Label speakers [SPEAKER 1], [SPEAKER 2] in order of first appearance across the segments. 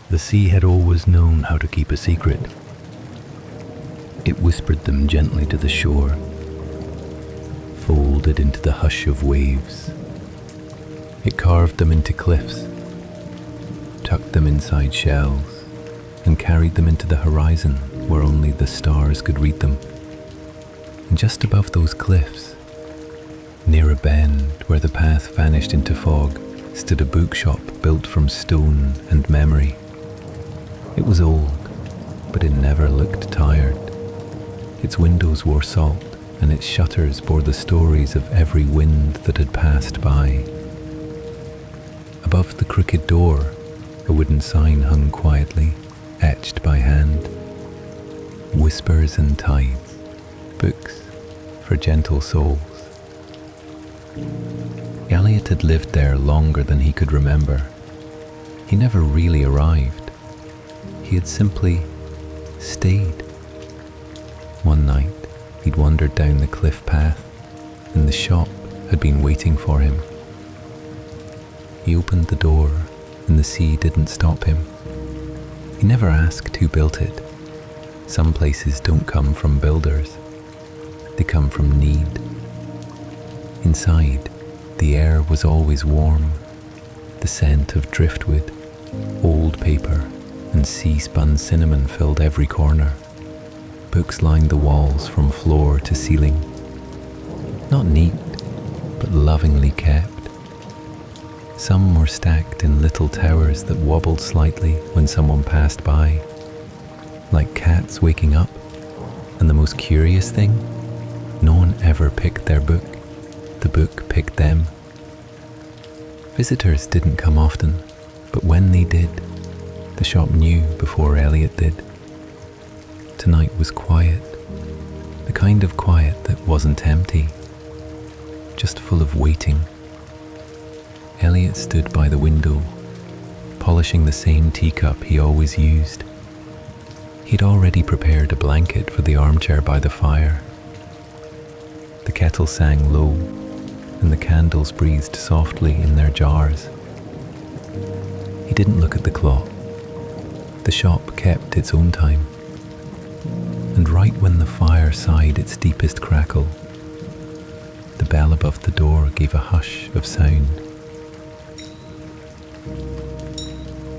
[SPEAKER 1] The sea had always known how to keep a secret. It whispered them gently to the shore, folded into the hush of waves. It carved them into cliffs, tucked them inside shells, and carried them into the horizon where only the stars could read them. And just above those cliffs, near a bend where the path vanished into fog, stood a bookshop built from stone and memory. It was old, but it never looked tired. Its windows wore salt, and its shutters bore the stories of every wind that had passed by. Above the crooked door, a wooden sign hung quietly, etched by hand. Whispers and tides, books for gentle souls. Elliot had lived there longer than he could remember. He never really arrived. He had simply stayed. One night, he'd wandered down the cliff path, and the shop had been waiting for him. He opened the door, and the sea didn't stop him. He never asked who built it. Some places don't come from builders. They come from need. Inside, the air was always warm. The scent of driftwood, old paper, and sea-spun cinnamon filled every corner. Books lined the walls from floor to ceiling. Not neat, but lovingly kept. Some were stacked in little towers that wobbled slightly when someone passed by, like cats waking up. And the most curious thing, no one ever picked their book. The book picked them. Visitors didn't come often, but when they did, the shop knew before Elliot did. Tonight was quiet, the kind of quiet that wasn't empty, just full of waiting. Elliot stood by the window, polishing the same teacup he always used. He'd already prepared a blanket for the armchair by the fire. The kettle sang low, and the candles breathed softly in their jars. He didn't look at the clock. The shop kept its own time. And right when the fire sighed its deepest crackle, the bell above the door gave a hush of sound.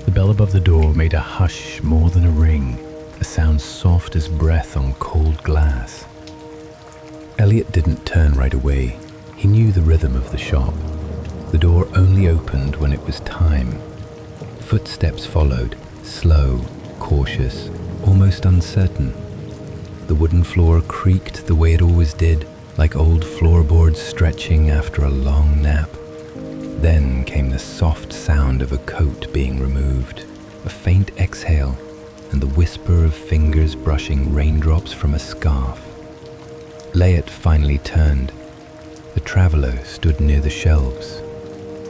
[SPEAKER 1] The bell above the door made a hush more than a ring, a sound soft as breath on cold glass. Elliot didn't turn right away. He knew the rhythm of the shop. The door only opened when it was time. Footsteps followed, slow, cautious, almost uncertain. The wooden floor creaked the way it always did, like old floorboards stretching after a long nap. Then came the soft sound of a coat being removed, a faint exhale, and the whisper of fingers brushing raindrops from a scarf. Elliot finally turned. A traveller stood near the shelves.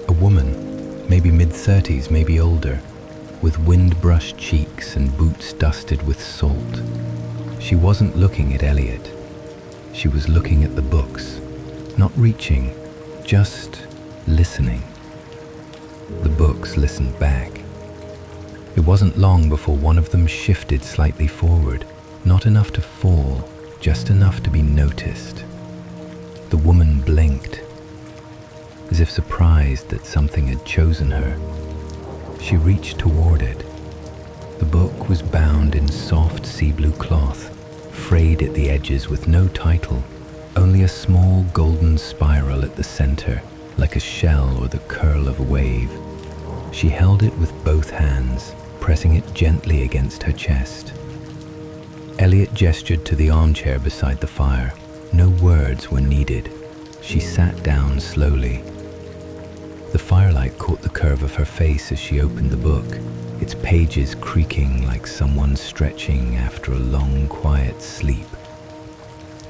[SPEAKER 1] A woman, maybe mid-30s, maybe older, with wind-brushed cheeks and boots dusted with salt. She wasn't looking at Elliot. She was looking at the books, not reaching, just listening. The books listened back. It wasn't long before one of them shifted slightly forward, not enough to fall, just enough to be noticed. The woman blinked, as if surprised that something had chosen her. She reached toward it. The book was bound in soft sea blue cloth, frayed at the edges with no title, only a small golden spiral at the center, like a shell or the curl of a wave. She held it with both hands, pressing it gently against her chest. Elliot gestured to the armchair beside the fire. No words were needed. She sat down slowly. The firelight caught the curve of her face as she opened the book, its pages creaking like someone stretching after a long, quiet sleep.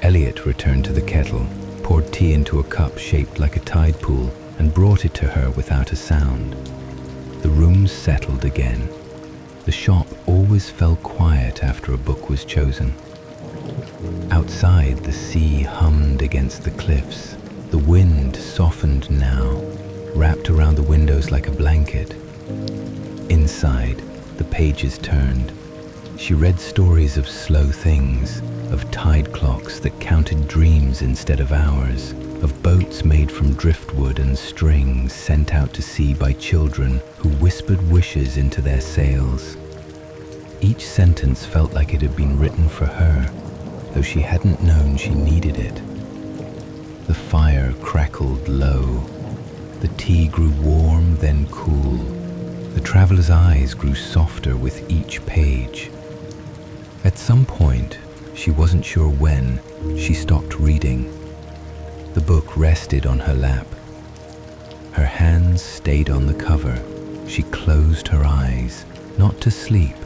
[SPEAKER 1] Elliot returned to the kettle, poured tea into a cup shaped like a tide pool, and brought it to her without a sound. The room settled again. The shop always fell quiet after a book was chosen. Outside, the sea hummed against the cliffs. The wind softened now, wrapped around the windows like a blanket. Inside, the pages turned. She read stories of slow things, of tide clocks that counted dreams instead of hours, of boats made from driftwood and strings sent out to sea by children who whispered wishes into their sails. Each sentence felt like it had been written for her, though she hadn't known she needed it. The fire crackled low. The tea grew warm, then cool. The traveler's eyes grew softer with each page. At some point, she wasn't sure when, she stopped reading. The book rested on her lap. Her hands stayed on the cover. She closed her eyes, not to sleep,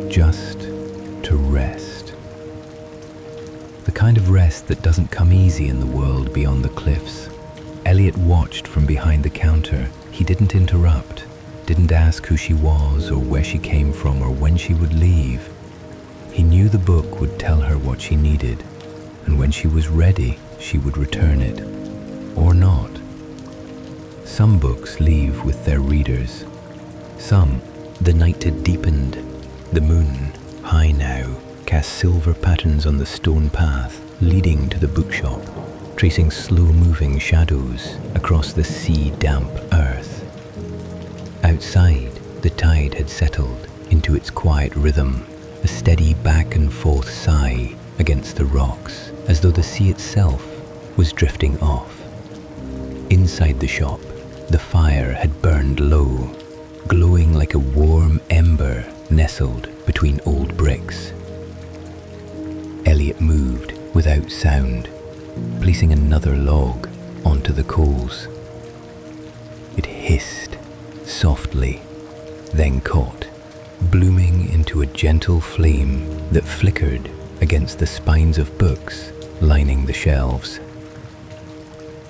[SPEAKER 1] just to rest. The kind of rest that doesn't come easy in the world beyond the cliffs. Elliot watched from behind the counter. He didn't interrupt, didn't ask who she was or where she came from or when she would leave. He knew the book would tell her what she needed, and when she was ready, she would return it, or not. Some books leave with their readers. Some, the night had deepened. The moon, high now, cast silver patterns on the stone path leading to the bookshop, tracing slow-moving shadows across the sea-damp earth. Outside, the tide had settled into its quiet rhythm, a steady back-and-forth sigh against the rocks, as though the sea itself was drifting off. Inside the shop, the fire had burned low, glowing like a warm ember nestled between old bricks. Elliot moved without sound, placing another log onto the coals. It hissed softly, then caught, blooming into a gentle flame that flickered against the spines of books lining the shelves.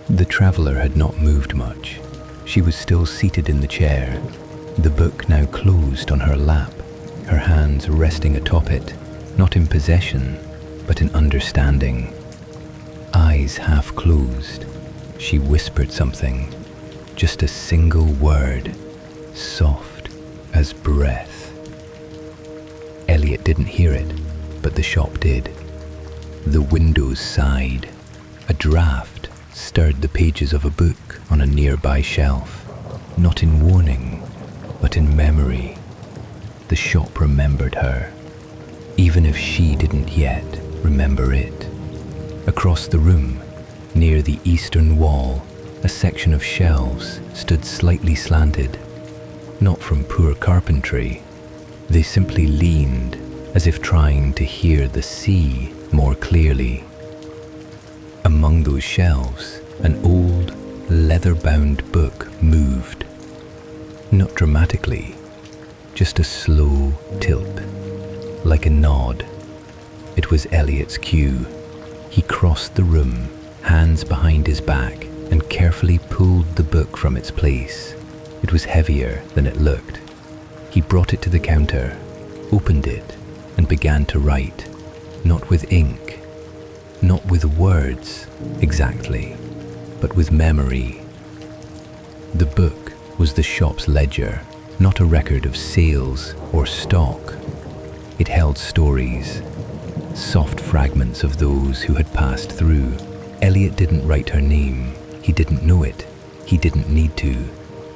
[SPEAKER 1] The traveler had not moved much. She was still seated in the chair, the book now closed on her lap, her hands resting atop it, not in possession, but in understanding. Eyes half closed, she whispered something, just a single word, soft as breath. Elliot didn't hear it, but the shop did. The windows sighed. A draft stirred the pages of a book on a nearby shelf, not in warning, but in memory. The shop remembered her, even if she didn't yet remember it. Across the room, near the eastern wall, a section of shelves stood slightly slanted, not from poor carpentry. They simply leaned, as if trying to hear the sea more clearly. Among those shelves, an old, leather-bound book moved. Not dramatically, just a slow tilt, like a nod. It was Elliot's cue. He crossed the room, hands behind his back, and carefully pulled the book from its place. It was heavier than it looked. He brought it to the counter, opened it, and began to write, not with ink, not with words exactly, but with memory. The book was the shop's ledger, not a record of sales or stock. It held stories, soft fragments of those who had passed through. Elliot didn't write her name. He didn't know it. He didn't need to.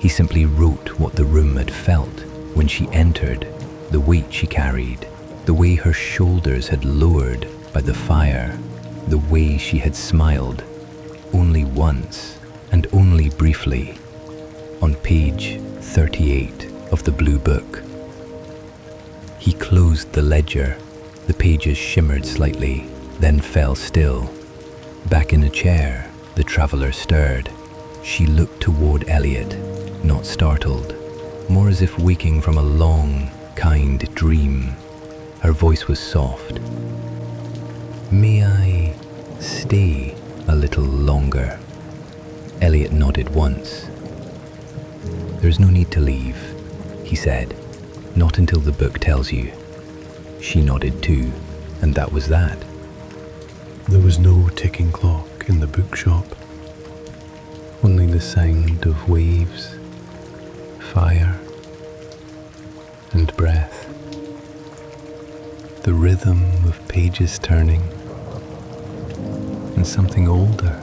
[SPEAKER 1] He simply wrote what the room had felt when she entered, the weight she carried, the way her shoulders had lowered by the fire, the way she had smiled, only once and only briefly, on page 38 of the blue book. He closed the ledger. The pages shimmered slightly, then fell still. Back in a chair, the traveler stirred. She looked toward Elliot, not startled, more as if waking from a long, kind dream. Her voice was soft. "May I stay a little longer?" Elliot nodded once. "There's no need to leave," he said. "Not until the book tells you." She nodded too, and that was that.
[SPEAKER 2] There was no ticking clock in the bookshop, only the sound of waves, fire, and breath, the rhythm of pages turning, and something older,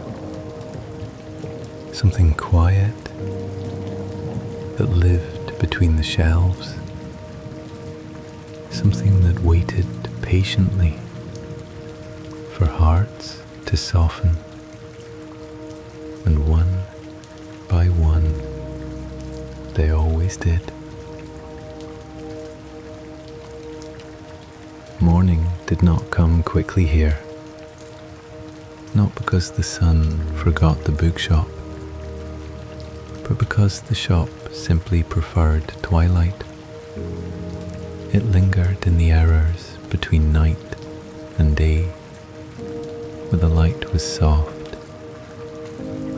[SPEAKER 2] something quiet that lived between the shelves, something that waited patiently for hearts to soften, and one by one they always did. Morning did not come quickly here, not because the sun forgot the bookshop, but because the shop simply preferred twilight. It lingered in the hours between night and day, where the light was soft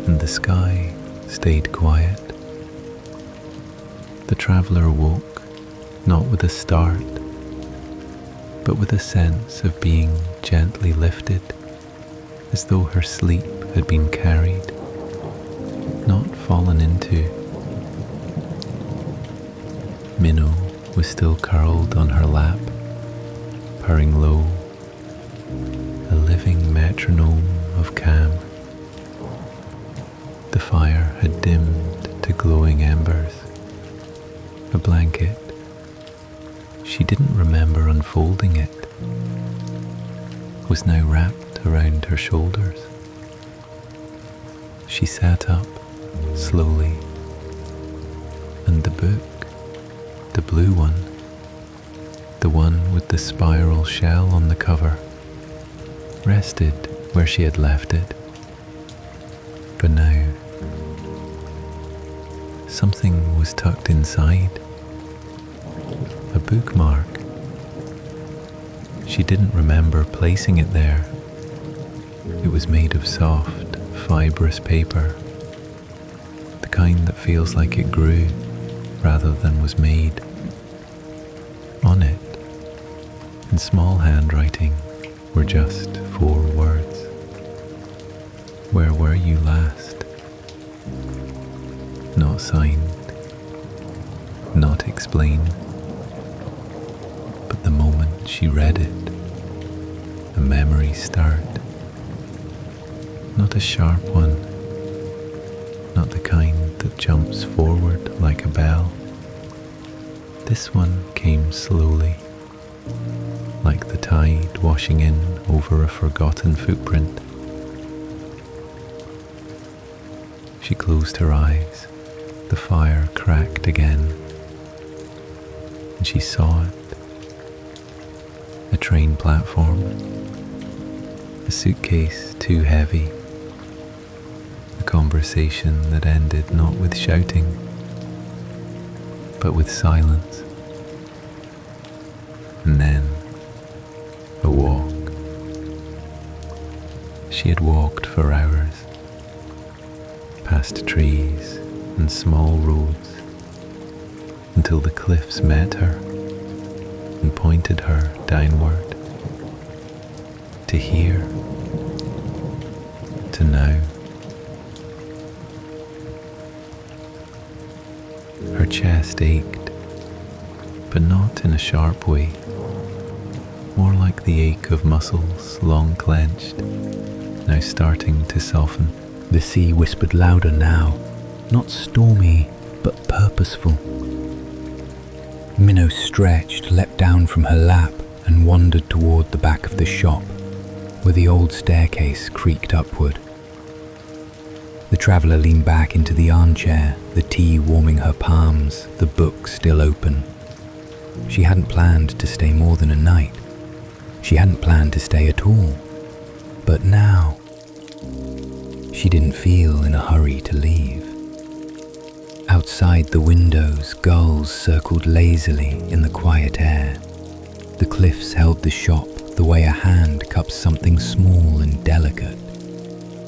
[SPEAKER 2] and the sky stayed quiet. The traveller woke not with a start, but with a sense of being gently lifted, as though her sleep had been carried, not fallen into. Minnow was still curled on her lap, purring low, a living metronome of calm. The fire had dimmed to glowing embers. A blanket, she didn't remember unfolding it, was now wrapped around her shoulders. She sat up slowly, and the book, the blue one, the one with the spiral shell on the cover, rested where she had left it. But now, something was tucked inside, a bookmark. She didn't remember placing it there. It was made of soft, fibrous paper, the kind that feels like it grew rather than was made. On it, in small handwriting, were just 4 words. Where were you last? Not signed, not explained. But the moment she read it, a memory stirred. Not a sharp one, not the kind that jumps forward like a bell. This one came slowly, like the tide washing in over a forgotten footprint. She closed her eyes. The fire cracked again, and she saw it. A train platform, a suitcase too heavy, a conversation that ended not with shouting, but with silence, and then a walk. She had walked for hours, past trees and small roads, until the cliffs met her and pointed her downward, to here, to now. Her chest ached, but not in a sharp way, more like the ache of muscles long clenched, now starting to soften.
[SPEAKER 1] The sea whispered louder now, not stormy, but purposeful. Minnow stretched, leapt down from her lap, and wandered toward the back of the shop, where the old staircase creaked upward. The traveller leaned back into the armchair, the tea warming her palms, the book still open. She hadn't planned to stay more than a night. She hadn't planned to stay at all. But now, she didn't feel in a hurry to leave. Outside the windows, gulls circled lazily in the quiet air. The cliffs held the shop the way a hand cups something small and delicate.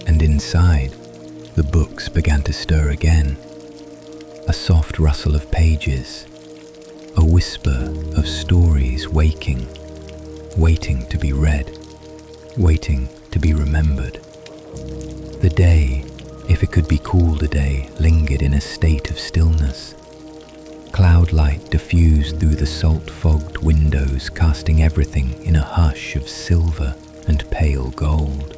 [SPEAKER 1] And inside, the books began to stir again. A soft rustle of pages, a whisper of stories waking, waiting to be read, waiting to be remembered. The day, if it could be called a day, lingered in a state of stillness. Cloud light diffused through the salt-fogged windows, casting everything in a hush of silver and pale gold.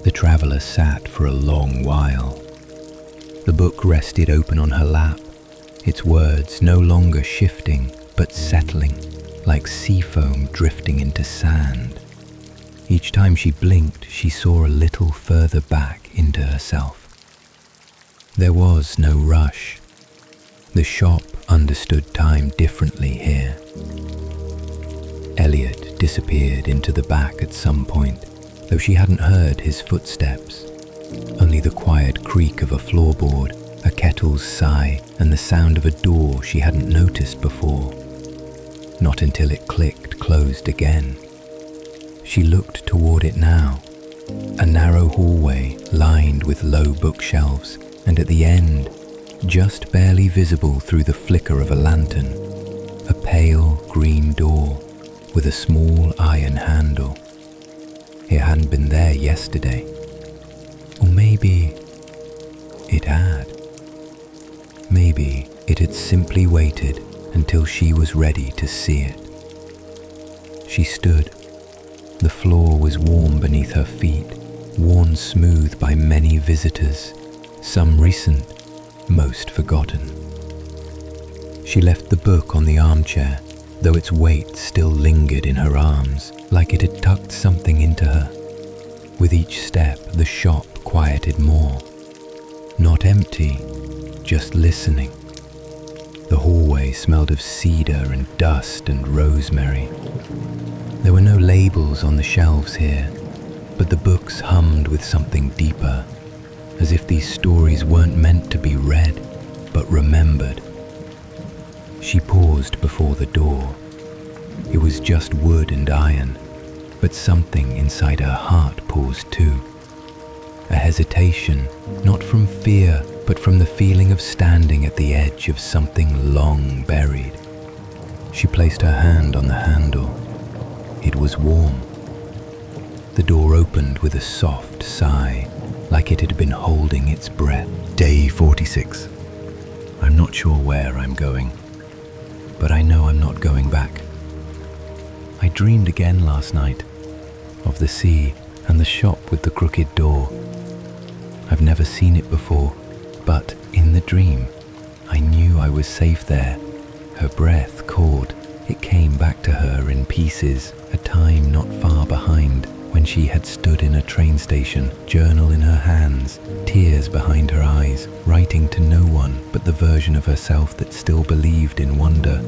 [SPEAKER 1] The traveller sat for a long while. The book rested open on her lap, its words no longer shifting but settling like sea foam drifting into sand. Each time she blinked, she saw a little further back into herself. There was no rush. The shop understood time differently here. Elliot disappeared into the back at some point, though she hadn't heard his footsteps. Only the quiet creak of a floorboard, a kettle's sigh, and the sound of a door she hadn't noticed before. Not until it clicked closed again. She looked toward it now, a narrow hallway lined with low bookshelves, and at the end, just barely visible through the flicker of a lantern, a pale green door with a small iron handle. It hadn't been there yesterday. Or maybe it had. Maybe it had simply waited until she was ready to see it. She stood. The floor was warm beneath her feet, worn smooth by many visitors, some recent, most forgotten. She left the book on the armchair, though its weight still lingered in her arms, like it had tucked something into her. With each step, the shop quieted more. Not empty, just listening. The hallway smelled of cedar and dust and rosemary. There were no labels on the shelves here, but the books hummed with something deeper, as if these stories weren't meant to be read, but remembered. She paused before the door. It was just wood and iron, but something inside her heart paused too. A hesitation, not from fear, but from the feeling of standing at the edge of something long buried. She placed her hand on the handle. It was warm. The door opened with a soft sigh, like it had been holding its breath. Day 46. I'm not sure where I'm going, but I know I'm not going back. I dreamed again last night, of the sea and the shop with the crooked door. I've never seen it before, but in the dream, I knew I was safe there. Her breath caught. It came back to her in pieces, a time not far behind, when she had stood in a train station, journal in her hands, tears behind her eyes, writing to no one but the version of herself that still believed in wonder.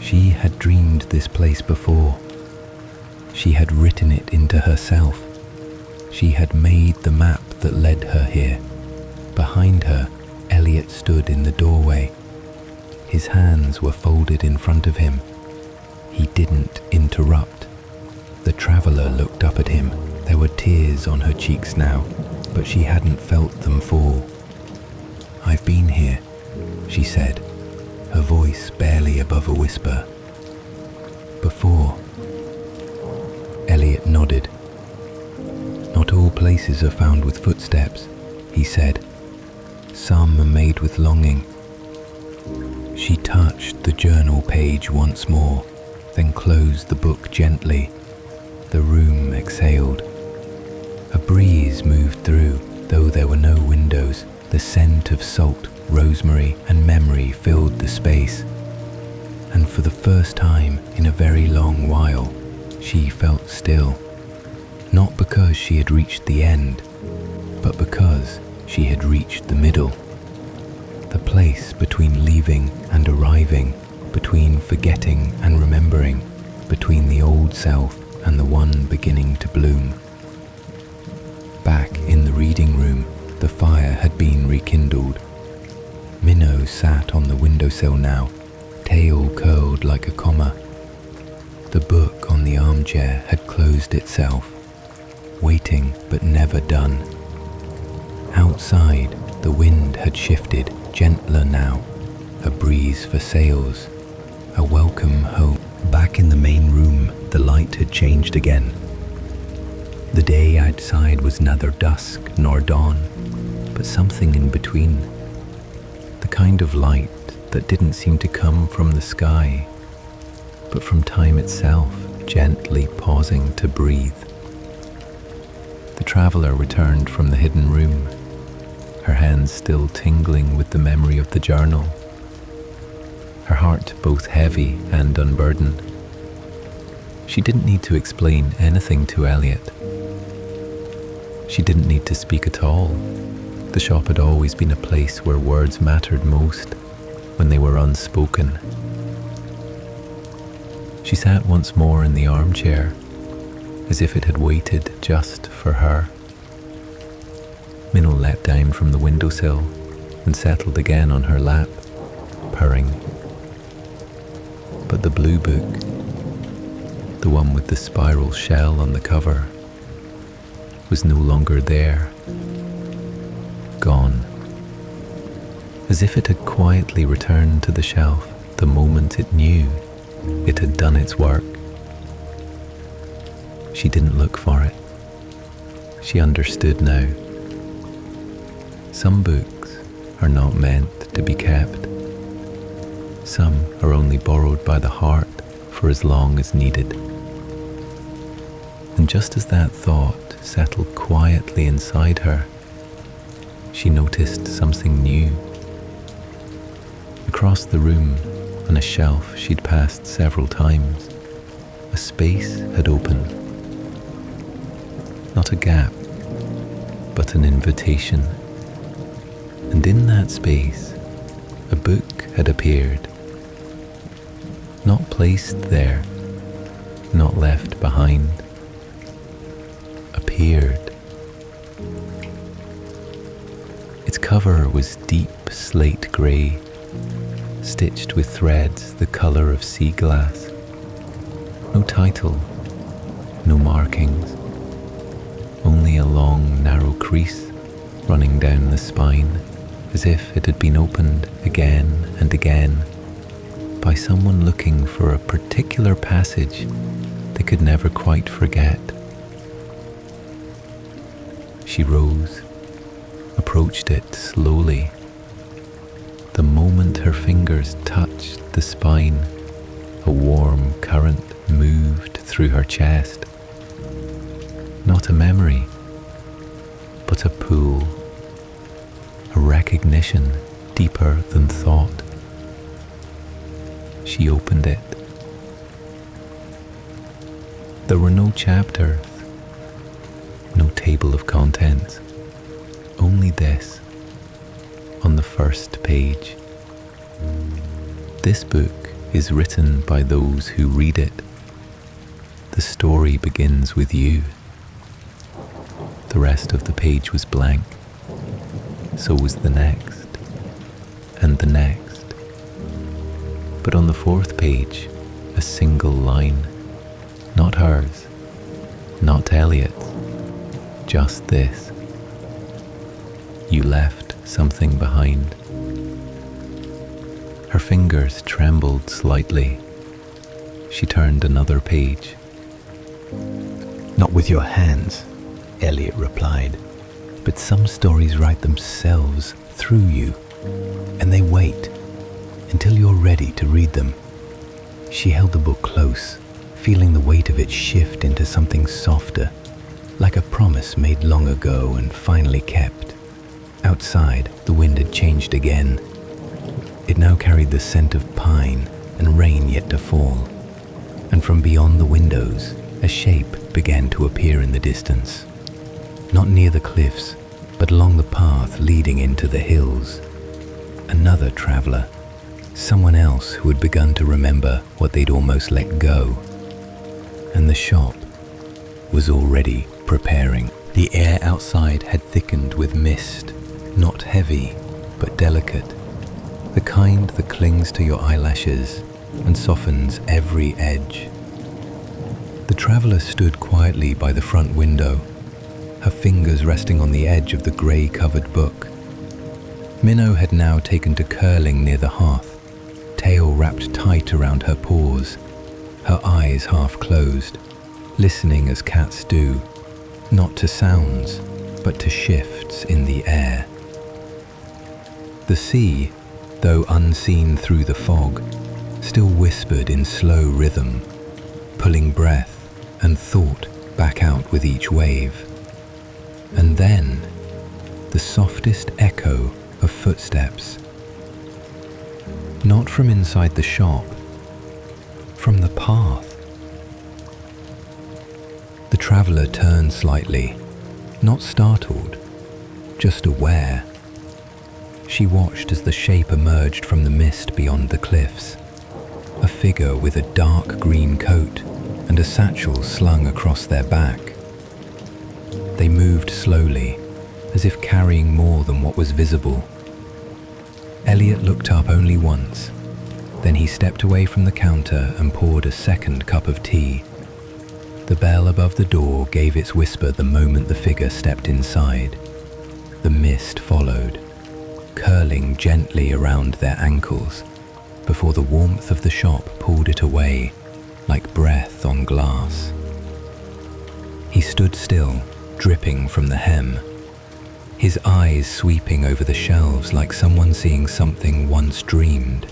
[SPEAKER 1] She had dreamed this place before. She had written it into herself. She had made the map that led her here. Behind her, Elliot stood in the doorway. His hands were folded in front of him. He didn't interrupt. The traveller looked up at him. There were tears on her cheeks now, but she hadn't felt them fall. "I've been here," she said, her voice barely above a whisper. "Before." Elliot nodded. "Not all places are found with footsteps," he said. "Some are made with longing." She touched the journal page once more, then closed the book gently. The room exhaled. A breeze moved through, though there were no windows. The scent of salt, rosemary, and memory filled the space. And for the first time in a very long while, she felt still. Not because she had reached the end, but because she had reached the middle. The place between leaving and arriving, between forgetting and remembering, between the old self and the one beginning to bloom. Back in the reading room, the fire had been rekindled. Minnow sat on the windowsill now, tail curled like a comma. The book on the armchair had closed itself, waiting but never done. Outside, the wind had shifted, gentler now, a breeze for sails, a welcome home. Back in the main room, the light had changed again. The day outside was neither dusk nor dawn, but something in between. The kind of light
[SPEAKER 2] that didn't seem to come from the sky, but from time itself, gently pausing to breathe. The traveller returned from the hidden room, her hands still tingling with the memory of the journal, her heart both heavy and unburdened. She didn't need to explain anything to Elliot. She didn't need to speak at all. The shop had always been a place where words mattered most, when they were unspoken. She sat once more in the armchair, as if it had waited just for her. Minnow leapt down from the windowsill and settled again on her lap, purring. But the blue book, the one with the spiral shell on the cover, was no longer there. Gone. As if it had quietly returned to the shelf the moment it knew it had done its work. She didn't look for it. She understood now. Some books are not meant to be kept. Some are only borrowed by the heart for as long as needed. And just as that thought settled quietly inside her, she noticed something new. Across the room, on a shelf she'd passed several times, a space had opened. Not a gap, but an invitation. And in that space, a book had appeared. Not placed there, not left behind. Appeared. Its cover was deep slate grey, stitched with threads the colour of sea glass. No title, no markings, only a long narrow crease running down the spine, as if it had been opened again and again by someone looking for a particular passage they could never quite forget. She rose, approached it slowly. The moment her fingers touched the spine, a warm current moved through her chest. Not a memory, but a pull, a recognition deeper than thought. She opened it. There were no chapters, no table of contents, only this on the first page. This book is written by those who read it. The story begins with you. The rest of the page was blank. So was the next, and the next. But on the fourth page, a single line. Not hers, not Elliot's, just this. You left something behind. Her fingers trembled slightly. She turned another page.
[SPEAKER 1] Not with your hands, Elliot replied, but some stories write themselves through you, and they wait until you're ready to read them. She held the book close, feeling the weight of it shift into something softer, like a promise made long ago and finally kept. Outside, the wind had changed again. It now carried the scent of pine and rain yet to fall. And from beyond the windows, a shape began to appear in the distance. Not near the cliffs, but along the path leading into the hills. Another traveller, someone else who had begun to remember what they'd almost let go. And the shop was already preparing. The air outside had thickened with mist, not heavy, but delicate, the kind that clings to your eyelashes and softens every edge. The traveller stood quietly by the front window, her fingers resting on the edge of the grey-covered book. Minnow had now taken to curling near the hearth, tail wrapped tight around her paws, her eyes half closed, listening as cats do, not to sounds, but to shifts in the air. The sea, though unseen through the fog, still whispered in slow rhythm, pulling breath and thought back out with each wave. And then, the softest echo of footsteps. Not from inside the shop, from the path. The traveller turned slightly, not startled, just aware. She watched as the shape emerged from the mist beyond the cliffs, a figure with a dark green coat and a satchel slung across their back. They moved slowly, as if carrying more than what was visible. Elliot looked up only once, then he stepped away from the counter and poured a second cup of tea. The bell above the door gave its whisper the moment the figure stepped inside. The mist followed, curling gently around their ankles, before the warmth of the shop pulled it away, like breath on glass. He stood still, dripping from the hem, his eyes sweeping over the shelves like someone seeing something once dreamed.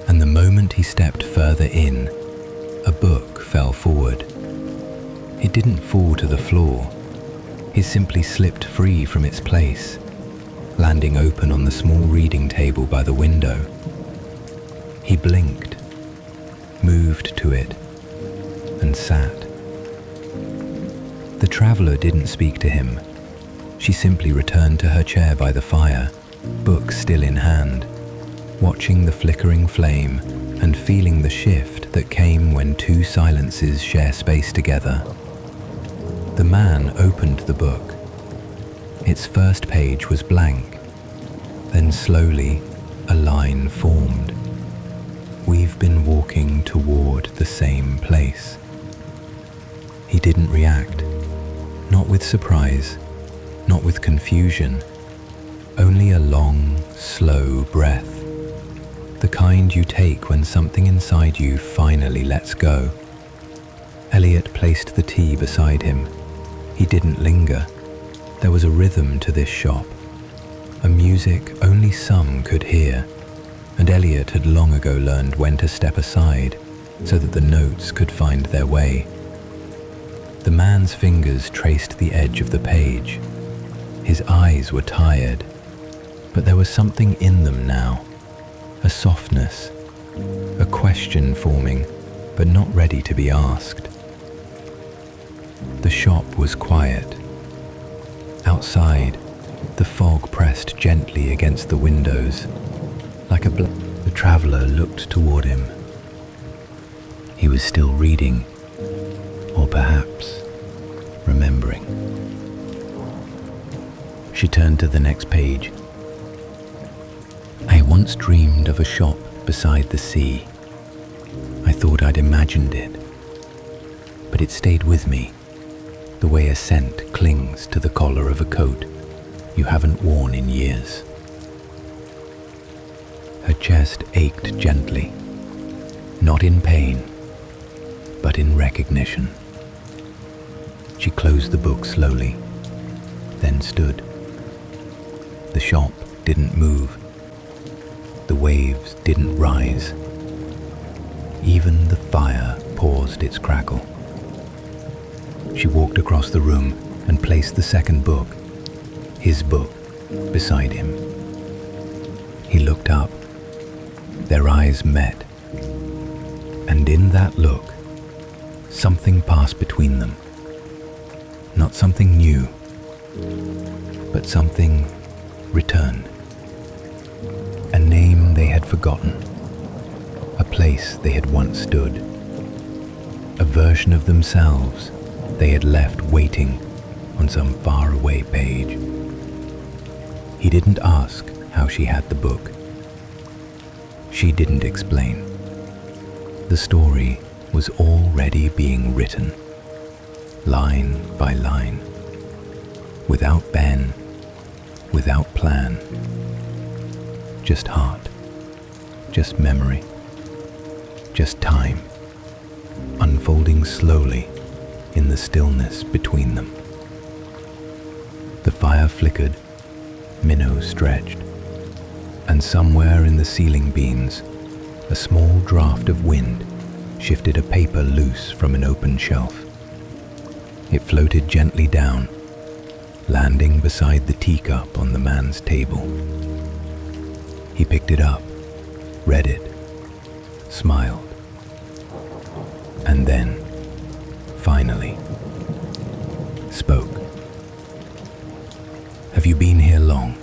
[SPEAKER 1] And the moment he stepped further in, a book fell forward. It didn't fall to the floor. It simply slipped free from its place, landing open on the small reading table by the window. He blinked, moved to it, and sat. The traveller didn't speak to him. She simply returned to her chair by the fire, book still in hand, watching the flickering flame and feeling the shift that came when two silences share space together. The man opened the book. Its first page was blank. Then slowly, a line formed. We've been walking toward the same place. He didn't react, not with surprise, not with confusion, only a long, slow breath, the kind you take when something inside you finally lets go. Elliot placed the tea beside him. He didn't linger. There was a rhythm to this shop, a music only some could hear, and Elliot had long ago learned when to step aside so that the notes could find their way. The man's fingers traced the edge of the page. His eyes were tired, but there was something in them now, a softness, a question forming, but not ready to be asked. The shop was quiet. Outside, the fog pressed gently against the windows, like a The traveller looked toward him. He was still reading, or perhaps remembering. She turned to the next page. I once dreamed of a shop beside the sea. I thought I'd imagined it, but it stayed with me, the way a scent clings to the collar of a coat you haven't worn in years. Her chest ached gently, not in pain, but in recognition. She closed the book slowly, then stood. The shop didn't move. The waves didn't rise. Even the fire paused its crackle. She walked across the room and placed the second book, his book, beside him. He looked up. Their eyes met, and in that look, something passed between them. Not something new, but something returned. A name they had forgotten, a place they had once stood, a version of themselves they had left waiting on some faraway page. He didn't ask how she had the book. She didn't explain. The story was already being written, line by line, without pen, without plan. Just heart, just memory, just time, unfolding slowly in the stillness between them. The fire flickered, minnows stretched, And somewhere in the ceiling beams, a small draft of wind shifted a paper loose from an open shelf. It floated gently down, landing beside the teacup on the man's table. He picked it up, read it, smiled, and then, finally, spoke. "Have you been here long?"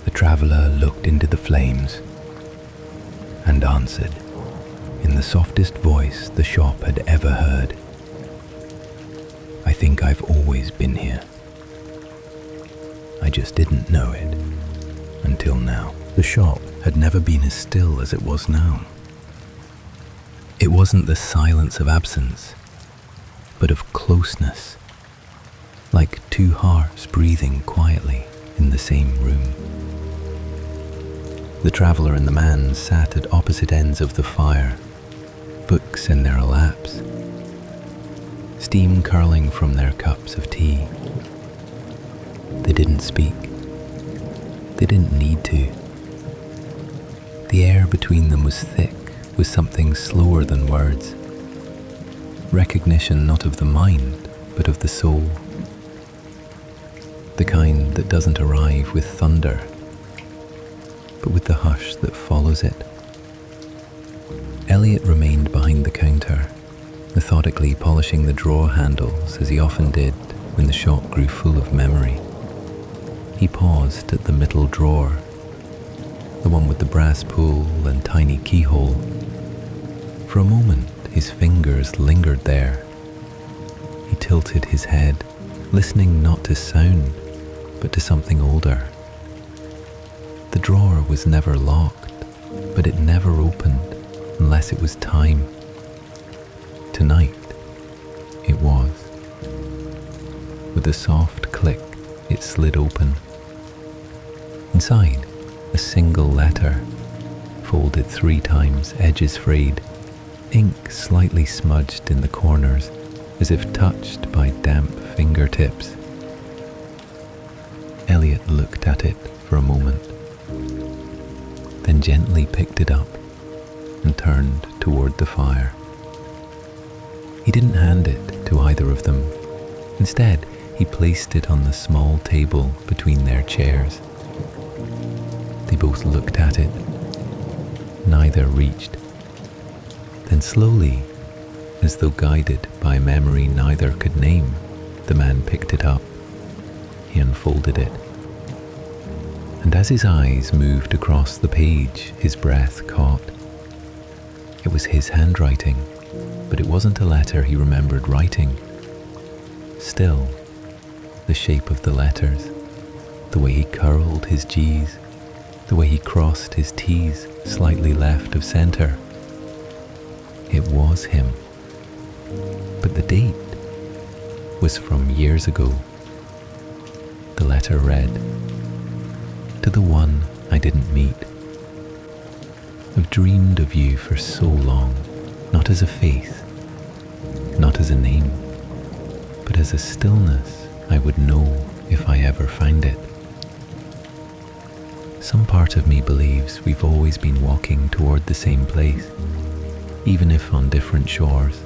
[SPEAKER 1] The traveler looked into the flames and answered, in the softest voice the shop had ever heard. "I think I've always been here. I just didn't know it until now." The shop had never been as still as it was now. It wasn't the silence of absence, but of closeness, like two hearts breathing quietly in the same room. The traveler and the man sat at opposite ends of the fire, books in their laps, steam curling from their cups of tea. They didn't speak. They didn't need to. The air between them was thick with something slower than words. Recognition not of the mind, but of the soul. The kind that doesn't arrive with thunder, but with the hush that follows it. Elliot remained behind the counter, methodically polishing the drawer handles as he often did when the shop grew full of memory. He paused at the middle drawer, the one with the brass pull and tiny keyhole. For a moment, his fingers lingered there. He tilted his head, listening not to sound, but to something older. The drawer was never locked, but it never opened unless it was time. Tonight, it was. With a soft click, it slid open. Inside, a single letter, folded 3 times, edges frayed, ink slightly smudged in the corners, as if touched by damp fingertips. Elliot looked at it for a moment, then gently picked it up and turned toward the fire. He didn't hand it to either of them. Instead, he placed it on the small table between their chairs. They both looked at it. Neither reached. Then slowly, as though guided by a memory neither could name, the man picked it up. He unfolded it. And as his eyes moved across the page, his breath caught. It was his handwriting, but it wasn't a letter he remembered writing. Still, the shape of the letters, the way he curled his G's, the way he crossed his T's slightly left of center. It was him. But the date was from years ago. The letter read, "To the one I didn't meet. I've dreamed of you for so long, not as a face, not as a name, but as a stillness I would know if I ever find it. Some part of me believes we've always been walking toward the same place, even if on different shores.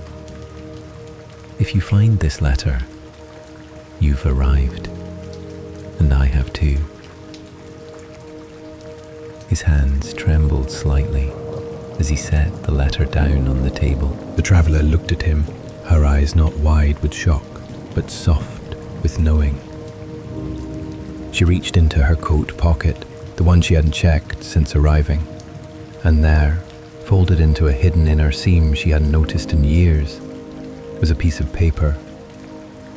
[SPEAKER 1] If you find this letter, you've arrived, and I have too." His hands trembled slightly as he set the letter down on the table. The traveller looked at him, her eyes not wide with shock, but soft with knowing. She reached into her coat pocket, the one she hadn't checked since arriving, and there, folded into a hidden inner seam she hadn't noticed in years, was a piece of paper,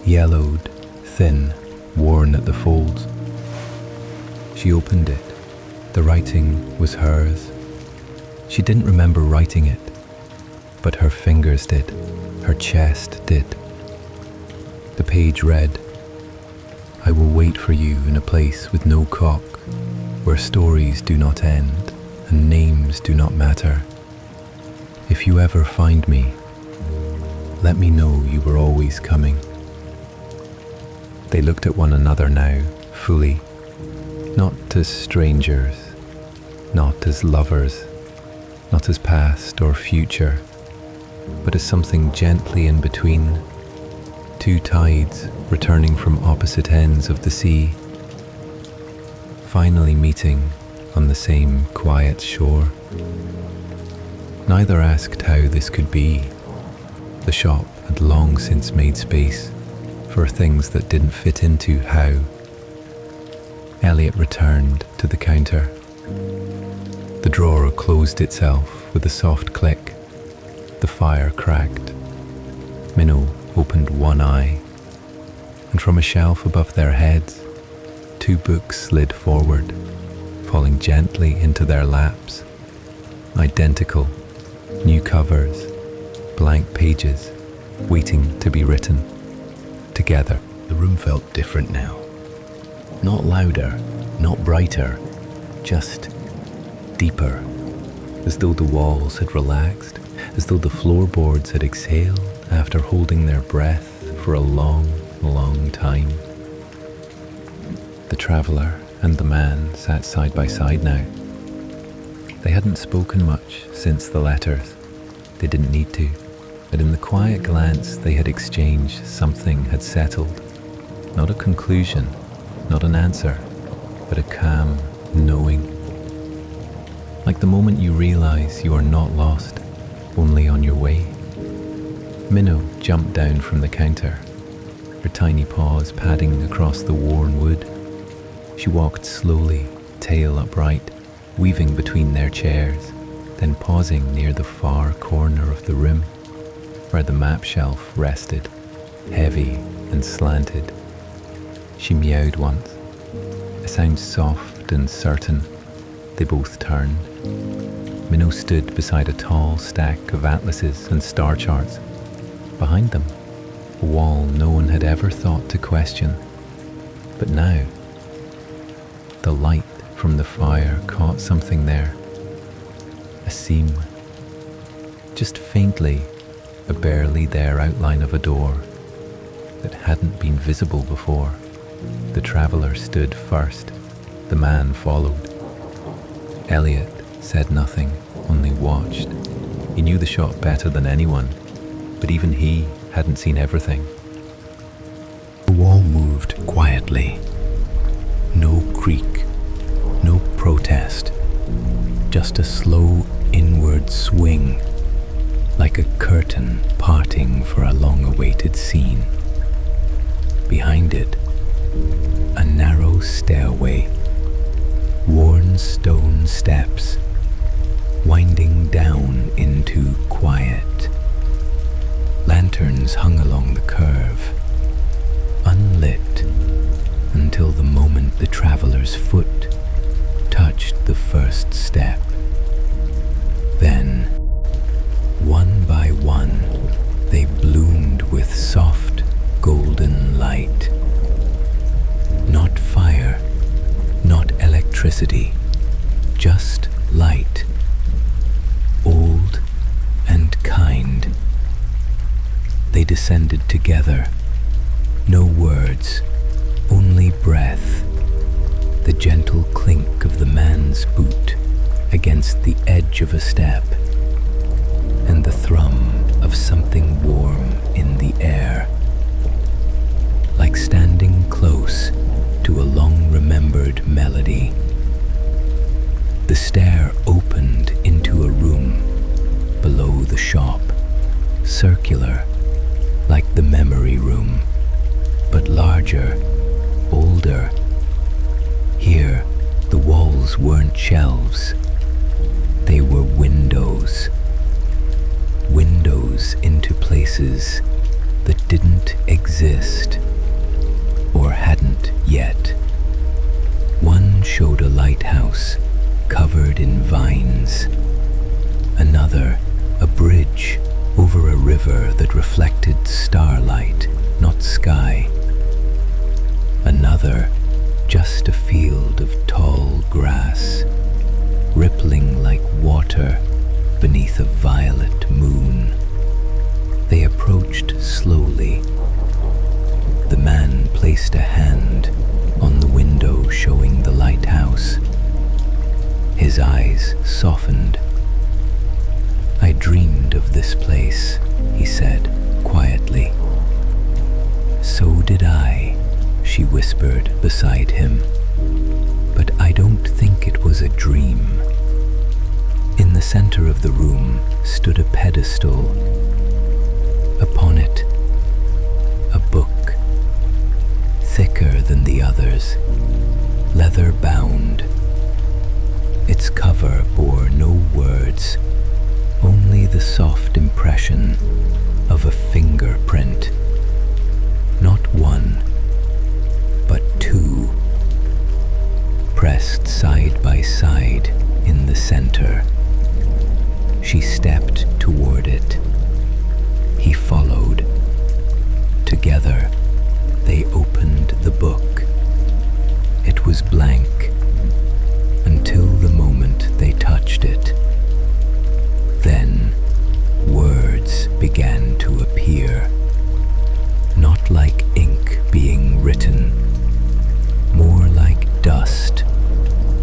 [SPEAKER 1] yellowed, thin, worn at the folds. She opened it. The writing was hers. She didn't remember writing it, but her fingers did, her chest did. The page read, "I will wait for you in a place with no clock, where stories do not end and names do not matter. If you ever find me, let me know you were always coming." They looked at one another now, fully,
[SPEAKER 2] Not as strangers, not as lovers, not as past or future, but as something gently in between, two tides returning from opposite ends of the sea, finally meeting on the same quiet shore. Neither asked how this could be. The shop had long since made space for things that didn't fit into how. Elliot returned to the counter. The drawer closed itself with a soft click. The fire cracked. Minnow opened one eye, and from a shelf above their heads, two books slid forward, falling gently into their laps. Identical, new covers, blank pages, waiting to be written. Together.
[SPEAKER 1] The room felt different now. Not louder, not brighter, just deeper, as though the walls had relaxed, as though the floorboards had exhaled after holding their breath for a long, long time. The traveller and the man sat side by side now. They hadn't spoken much since the letters. They didn't need to, but in the quiet glance they had exchanged, something had settled. Not a conclusion, not an answer, but a calm knowing. Like the moment you realize you are not lost, only on your way. Minnow jumped down from the counter, her tiny paws padding across the worn wood. She walked slowly, tail upright, weaving between their chairs, then pausing near the far corner of the room, where the map shelf rested, heavy and slanted. She meowed once, a sound soft and certain. They both turned. Minnow stood beside a tall stack of atlases and star charts. Behind them, a wall no one had ever thought to question. But now, the light from the fire caught something there. A seam. Just faintly, a barely there outline of a door that hadn't been visible before. The traveller stood first. The man followed. Elliot said nothing, only watched. He knew the shop better than anyone, but even he hadn't seen everything. The wall moved quietly. No creak, no protest, just a slow inward swing, like a curtain parting for a long-awaited scene. Behind it, a narrow stairway, worn stone steps, winding down into quiet. Lanterns hung along the curve, unlit until the moment the traveller's foot touched the first step. Then, one by one, they bloomed with soft, golden light. Not fire, not electricity, just light, old and kind. They descended together, no words, only breath, the gentle clink of the man's boot against the edge of a step, and the thrum of something warm in the air, like standing close to a long-remembered melody. The stair opened into a room below the shop, circular, like the memory room, but larger, older. Here, the walls weren't shelves. They were windows. Windows into places that didn't exist, or hadn't yet. One showed a lighthouse covered in vines. Another, a bridge over a river that reflected starlight, not sky. Another, just a field of tall grass, rippling like water beneath a violet moon. They approached slowly. The man placed a hand on the window showing the lighthouse. house. His eyes softened. "I dreamed of this place," he said quietly. "So did I," she whispered beside him. "But I don't think it was a dream." In the center of the room stood a pedestal. Upon it, a book, thicker than the others, leather-bound. Its cover bore no words, only the soft impression of a fingerprint. Not one, but two, pressed side by side in the center. She stepped toward it. He followed. Together, they opened the book. It was blank until the moment they touched it. Then, words began to appear, not like ink being written, more like dust,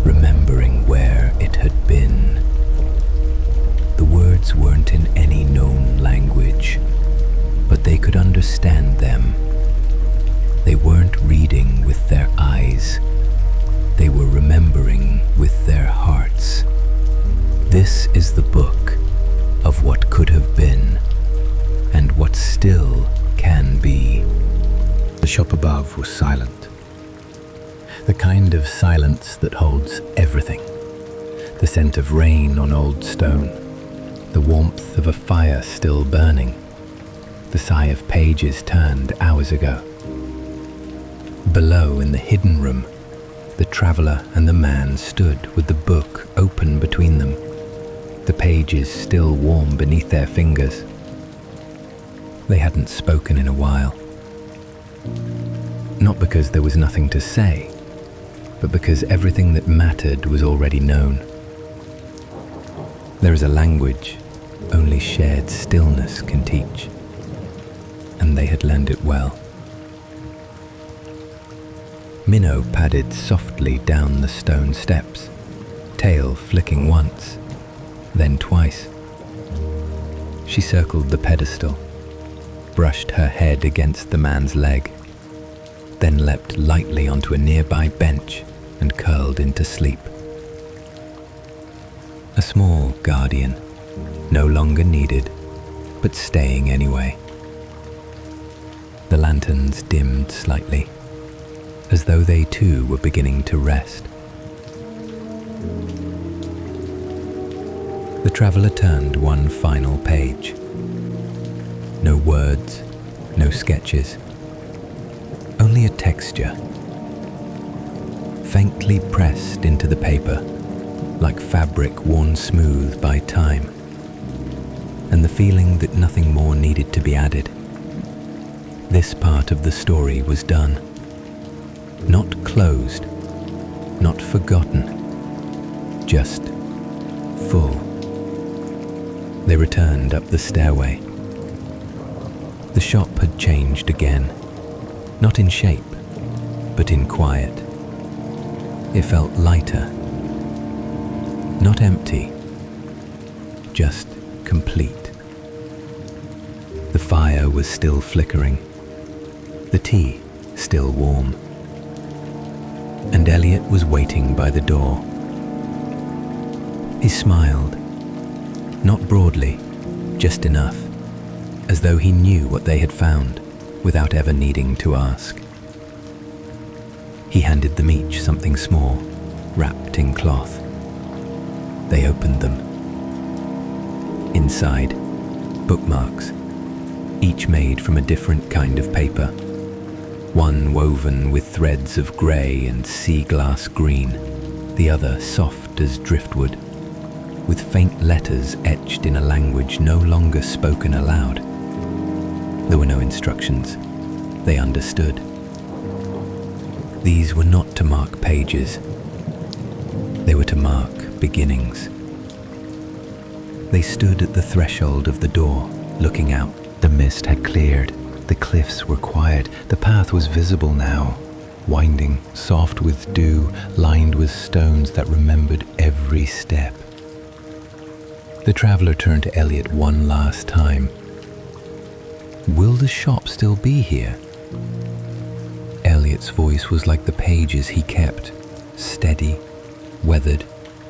[SPEAKER 1] remembering where it had been. The words weren't in any known language, but they could understand them. They weren't reading with their eyes. They were remembering with their hearts. This is the book of what could have been and what still can be. The shop above was silent. The kind of silence that holds everything. The scent of rain on old stone. The warmth of a fire still burning. The sigh of pages turned hours ago. Below, in the hidden room, the traveller and the man stood with the book open between them, the pages still warm beneath their fingers. They hadn't spoken in a while. Not because there was nothing to say, but because everything that mattered was already known. There is a language only shared stillness can teach, and they had learned it well. Minnow padded softly down the stone steps, tail flicking once, then twice. She circled the pedestal, brushed her head against the man's leg, then leapt lightly onto a nearby bench and curled into sleep. A small guardian, no longer needed, but staying anyway. The lanterns dimmed slightly, as though they too were beginning to rest. The traveller turned one final page. No words, no sketches, only a texture, faintly pressed into the paper, like fabric worn smooth by time, and the feeling that nothing more needed to be added. This part of the story was done. Not closed, not forgotten, just full. They returned up the stairway. The shop had changed again, not in shape, but in quiet. It felt lighter, not empty, just complete. The fire was still flickering, the tea still warm, and Elliot was waiting by the door. He smiled, not broadly, just enough, as though he knew what they had found without ever needing to ask. He handed them each something small, wrapped in cloth. They opened them. Inside, bookmarks, each made from a different kind of paper. One woven with threads of grey and sea glass green, the other soft as driftwood, with faint letters etched in a language no longer spoken aloud. There were no instructions. They understood. These were not to mark pages. They were to mark beginnings. They stood at the threshold of the door, looking out. The mist had cleared. The cliffs were quiet. The path was visible now, winding, soft with dew, lined with stones that remembered every step. The traveler turned to Elliot one last time. Will the shop still be here? Elliot's voice was like the pages he kept, steady, weathered,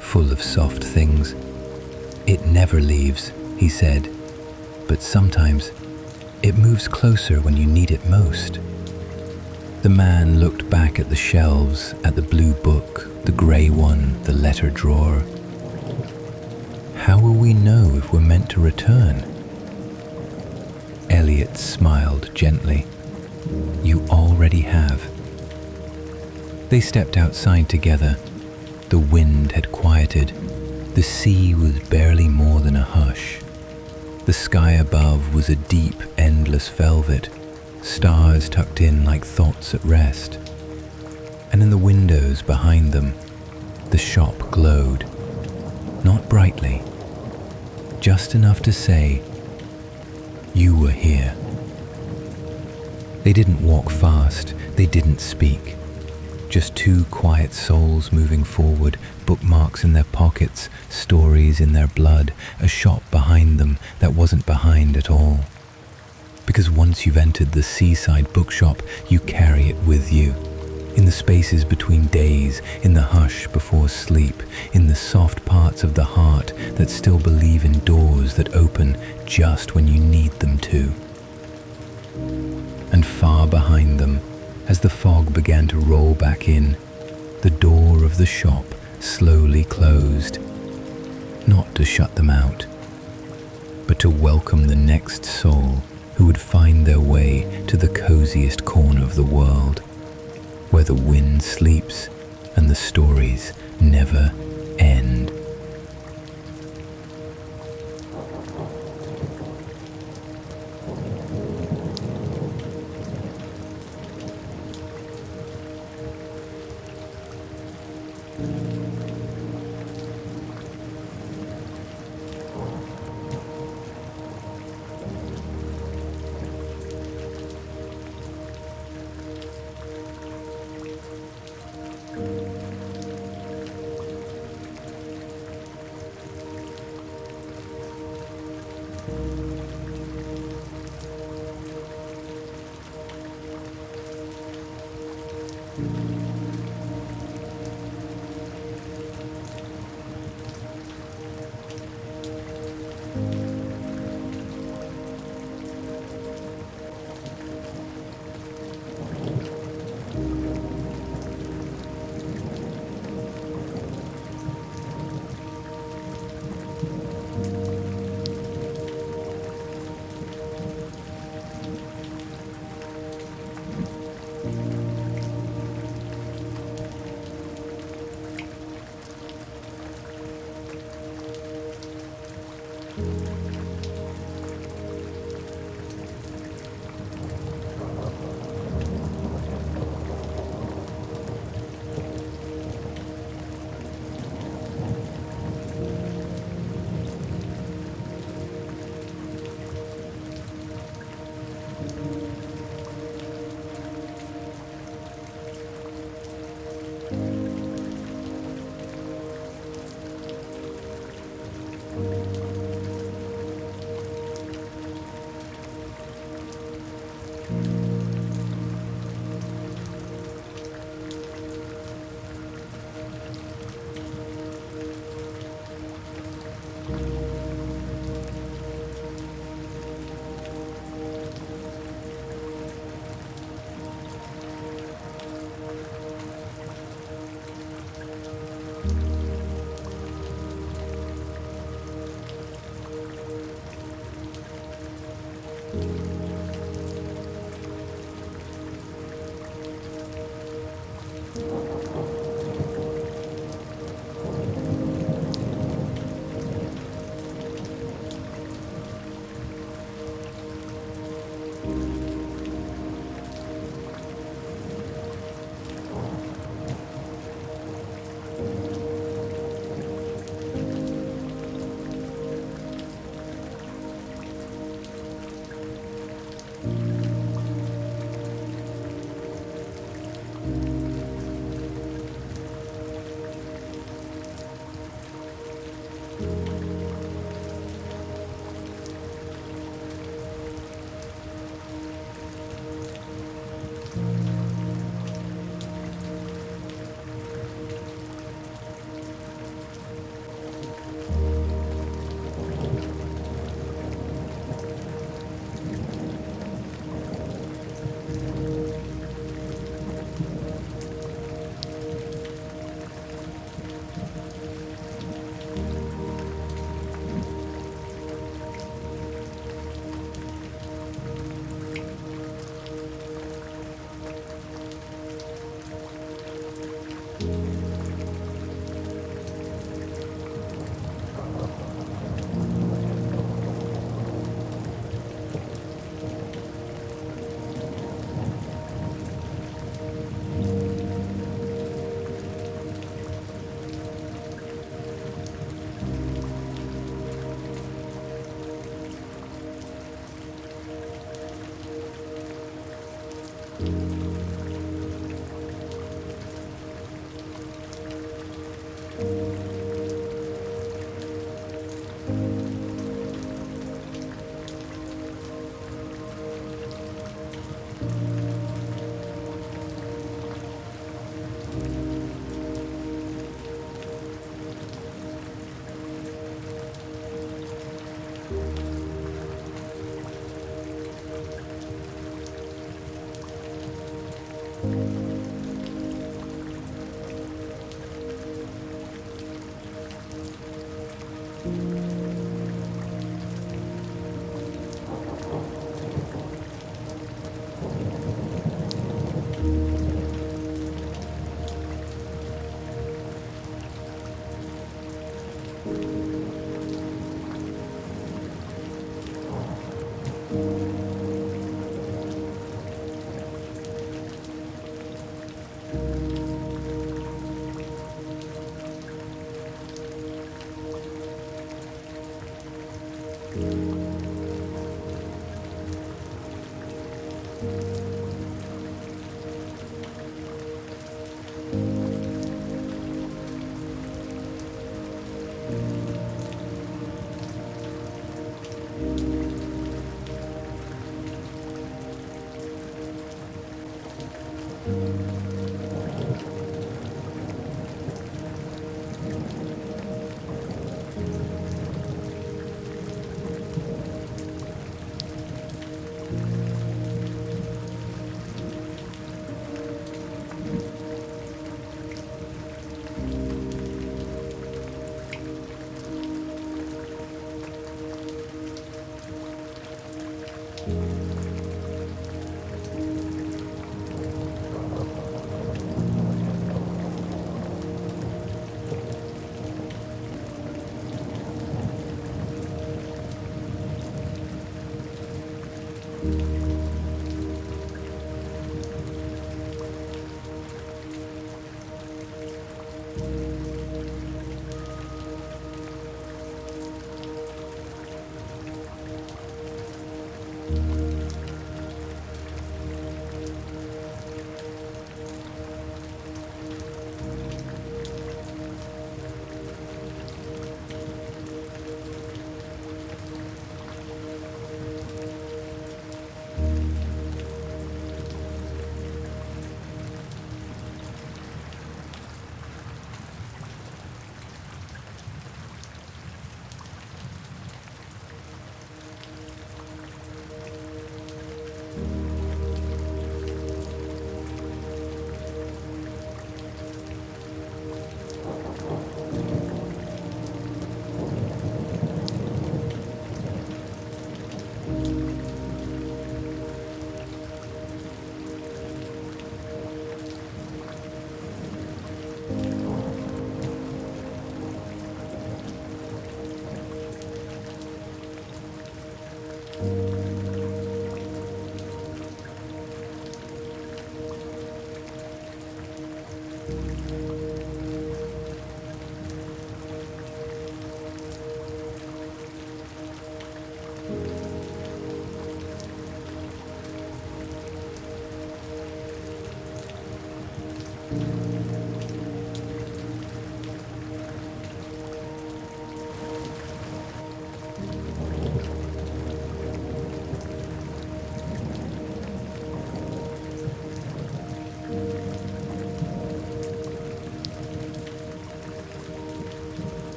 [SPEAKER 1] full of soft things. It never leaves, he said, but sometimes it moves closer when you need it most. The man looked back at the shelves, at the blue book, the grey one, the letter drawer. How will we know if we're meant to return? Elliot smiled gently. You already have. They stepped outside together. The wind had quieted. The sea was barely more than a hush. The sky above was a deep, endless velvet, stars tucked in like thoughts at rest. And in the windows behind them, the shop glowed, not brightly, just enough to say, you were here. They didn't walk fast, they didn't speak. Just two quiet souls moving forward, bookmarks in their pockets, stories in their blood, a shop behind them that wasn't behind at all. Because once you've entered the Seaside Bookshop, you carry it with you. In the spaces between days, in the hush before sleep, in the soft parts of the heart that still believe in doors that open just when you need them to. And far behind them, as the fog began to roll back in, the door of the shop slowly closed, not to shut them out, but to welcome the next soul who would find their way to the coziest corner of the world, where the wind sleeps and the stories never end.